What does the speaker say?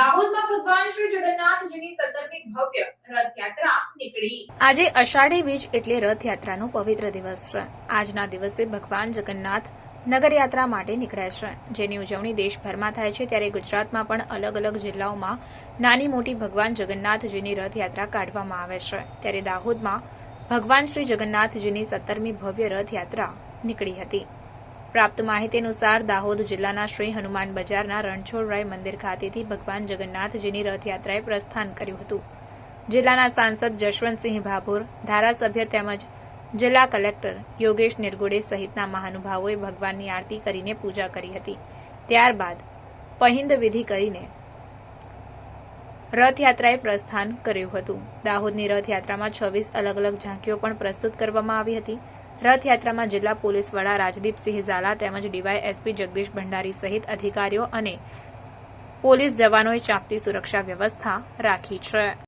દાહોદમાં ભગવાન શ્રી જગન્નાથજીની 17મી ભવ્ય રથયાત્રા નીકળી। આજે અષાઢી બીજ એટલે રથયાત્રાનો પવિત્ર દિવસ છે। આજના દિવસે ભગવાન જગન્નાથ નગરયાત્રા માટે નીકળ્યા છે, જેની ઉજવણી દેશભરમાં થાય છે। ત્યારે ગુજરાતમાં પણ અલગ અલગ જિલ્લાઓમાં નાની મોટી ભગવાન જગન્નાથજીની રથયાત્રા કાઢવામાં આવે છે। ત્યારે દાહોદમાં ભગવાન શ્રી જગન્નાથજીની 17મી ભવ્ય રથયાત્રા નીકળી હતી। પ્રાપ્ત માહિતી અનુસાર દાહોદ જિલ્લાના શ્રી હનુમાન બજારના રણછોડરાય મંદિર ખાતેથી ભગવાન જગન્નાથજીની રથયાત્રાએ પ્રસ્થાન કર્યું હતું। જિલ્લાના સાંસદ જશવંતસિંહ ભાભોર, ધારાસભ્ય તેમજ જિલ્લા કલેક્ટર યોગેશ નિરગુડે સહિતના મહાનુભાવોએ ભગવાનની આરતી કરીને પૂજા કરી હતી। ત્યારબાદ પહિંદ વિધિ કરીને રથયાત્રાએ પ્રસ્થાન કર્યું હતું। દાહોદની રથયાત્રામાં 26 અલગ અલગ ઝાંકીઓ પણ પ્રસ્તુત કરવામાં આવી હતી। રથયાત્રામાં જિલ્લા પોલીસ વડા રાજદીપસિંહ ઝાલા તેમજ ડીવાયએસપી જગદીશ ભંડારી સહિત અધિકારીઓ અને પોલીસ જવાનોએ ચાંપતી સુરક્ષા વ્યવસ્થા રાખી છે।